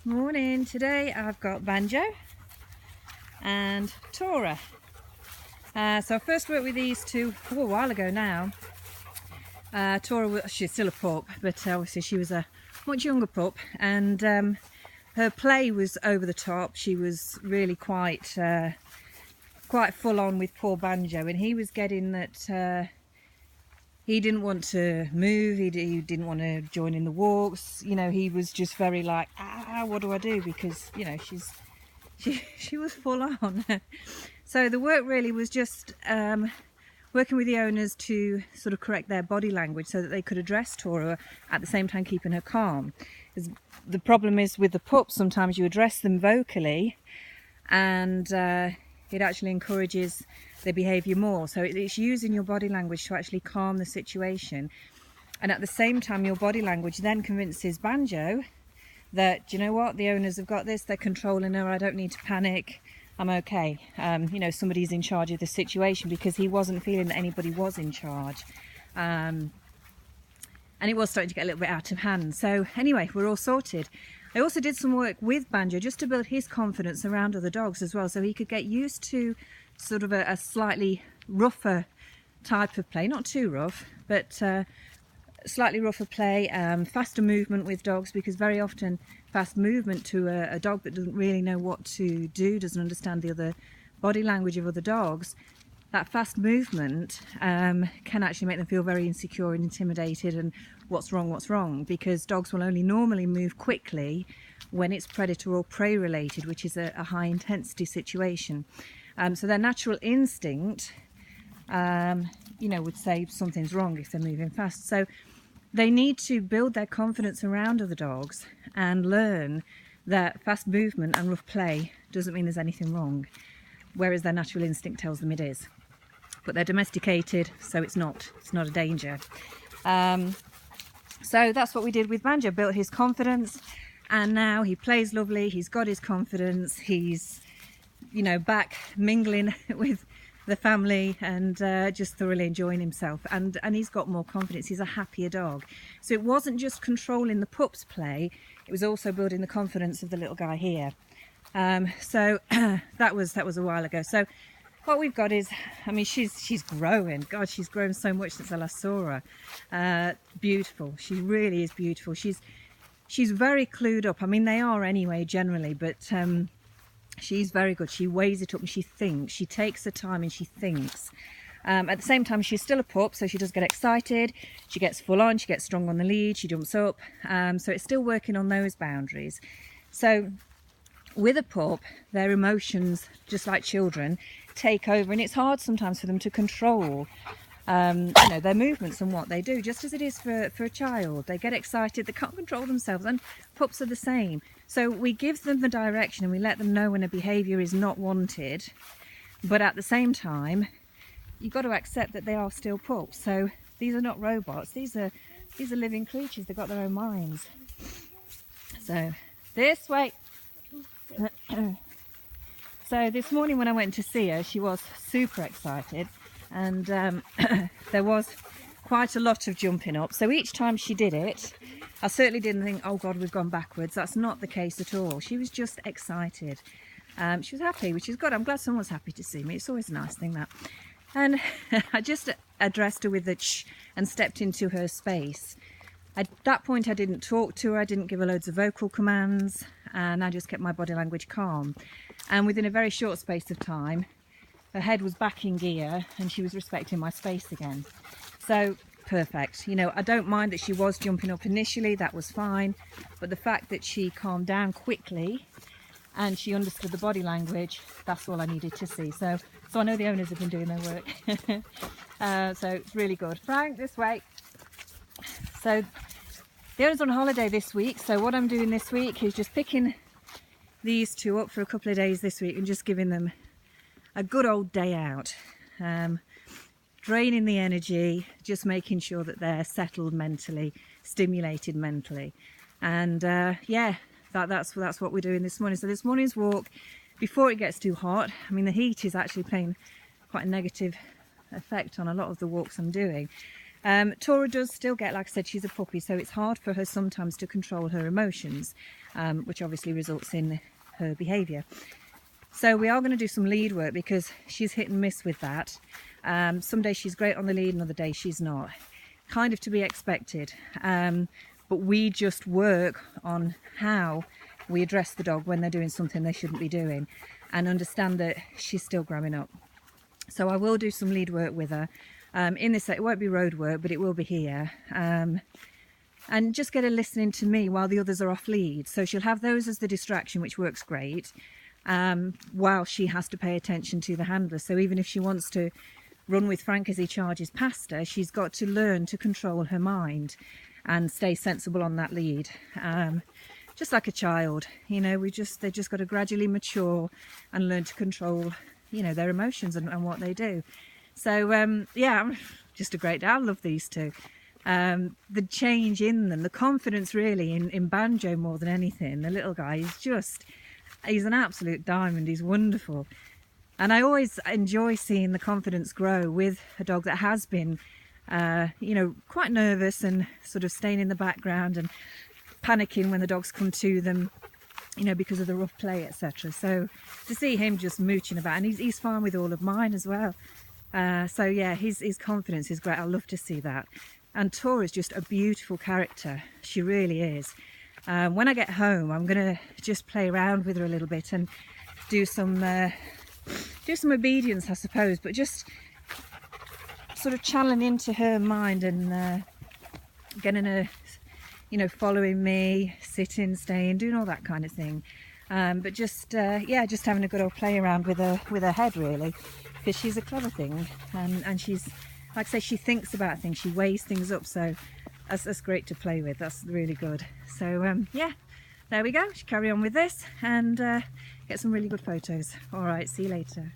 Morning. Today I've got Banjo and Tora. So I first worked with these two a while ago now. Tora, she's still a pup, but obviously she was a much younger pup, and her play was over the top. She was really quite full on with poor Banjo, and he was getting that he didn't want to move, he didn't want to join in the walks, you know, he was just very like, what do I do? Because, you know, she was full on. So the work really was just working with the owners to sort of correct their body language so that they could address Tora at the same time keeping her calm. Because the problem is with the pups, sometimes you address them vocally and it actually encourages their behaviour more. So it's using your body language to actually calm the situation, and at the same time your body language then convinces Banjo that, you know what, the owners have got this, they're controlling her, I don't need to panic, I'm okay. You know, somebody's in charge of the situation, because he wasn't feeling that anybody was in charge, and it was starting to get a little bit out of hand. So anyway, we're all sorted. I also did some work with Banjo just to build his confidence around other dogs as well, so he could get used to sort of a slightly rougher type of play, not too rough, but slightly rougher play, faster movement with dogs, because very often fast movement to a dog that doesn't really know what to do, doesn't understand the other body language of other dogs, that fast movement can actually make them feel very insecure and intimidated, and what's wrong, because dogs will only normally move quickly when it's predator or prey related, which is a high intensity situation. So their natural instinct, you know, would say something's wrong if they're moving fast. So they need to build their confidence around other dogs and learn that fast movement and rough play doesn't mean there's anything wrong, whereas their natural instinct tells them it is. But they're domesticated, so it's not a danger. So that's what we did with Banjo, built his confidence, and now he plays lovely, he's got his confidence, he's, you know, back mingling with the family and just thoroughly enjoying himself, and he's got more confidence, he's a happier dog. So it wasn't just controlling the pup's play, it was also building the confidence of the little guy here. So that was a while ago. So what we've got is, I mean, she's growing. God, she's grown so much since I last saw her. Beautiful. She really is beautiful. She's very clued up. I mean, they are anyway, generally, but she's very good. She weighs it up and she thinks. She takes her time and she thinks. At the same time, she's still a pup, so she does get excited. She gets full on. She gets strong on the lead. She jumps up. So it's still working on those boundaries. So with a pup, their emotions, just like children, take over, and it's hard sometimes for them to control you know, their movements and what they do, just as it is for a child. They get excited, they can't control themselves, and pups are the same. So we give them the direction and we let them know when a behaviour is not wanted, but at the same time you've got to accept that they are still pups. So these are not robots, these are living creatures, they've got their own minds. So this way. So this morning when I went to see her, she was super excited, and there was quite a lot of jumping up. So each time she did it, I certainly didn't think, oh God, we've gone backwards. That's not the case at all. She was just excited. She was happy, which is good. I'm glad someone's happy to see me. It's always a nice thing, that. And I just addressed her with the shh and stepped into her space. At that point I didn't talk to her, I didn't give her loads of vocal commands, and I just kept my body language calm. And within a very short space of time, her head was back in gear and she was respecting my space again. So perfect. You know, I don't mind that she was jumping up initially, that was fine, but the fact that she calmed down quickly and she understood the body language, that's all I needed to see. So I know the owners have been doing their work. So it's really good. Frank, this way. So the owner's on holiday this week, so what I'm doing this week is just picking these two up for a couple of days this week and just giving them a good old day out, draining the energy, just making sure that they're settled mentally, stimulated mentally. And yeah, that's what we're doing this morning. So this morning's walk, before it gets too hot, I mean the heat is actually playing quite a negative effect on a lot of the walks I'm doing. Tora does still get, like I said, she's a puppy, so it's hard for her sometimes to control her emotions, which obviously results in her behaviour. So we are going to do some lead work because she's hit and miss with that. Some days she's great on the lead and other days she's not. Kind of to be expected. But we just work on how we address the dog when they're doing something they shouldn't be doing, and understand that she's still growing up. So I will do some lead work with her. In this, it won't be road work, but it will be here. And just get her listening to me while the others are off lead. So she'll have those as the distraction, which works great, while she has to pay attention to the handler. So even if she wants to run with Frank as he charges past her, she's got to learn to control her mind and stay sensible on that lead. Just like a child, you know, they just got to gradually mature and learn to control, you know, their emotions and what they do. So yeah, just a great day. I love these two. The change in them, the confidence really in Banjo more than anything. The little guy is just, he's an absolute diamond. He's wonderful. And I always enjoy seeing the confidence grow with a dog that has been, you know, quite nervous and sort of staying in the background and panicking when the dogs come to them, you know, because of the rough play, etc. So to see him just mooching about, and he's fine with all of mine as well. So yeah, his confidence is great. I love to see that. And Tora is just a beautiful character. She really is. When I get home, I'm gonna just play around with her a little bit and do some obedience, I suppose, but just sort of channeling into her mind and getting her, you know, following me, sitting, staying, doing all that kind of thing. But just yeah, just having a good old play around with her head really, because she's a clever thing, and she's, like I say, she thinks about things, she weighs things up, so that's great to play with. That's really good. So yeah, there we go. Carry on with this and get some really good photos. All right, see you later.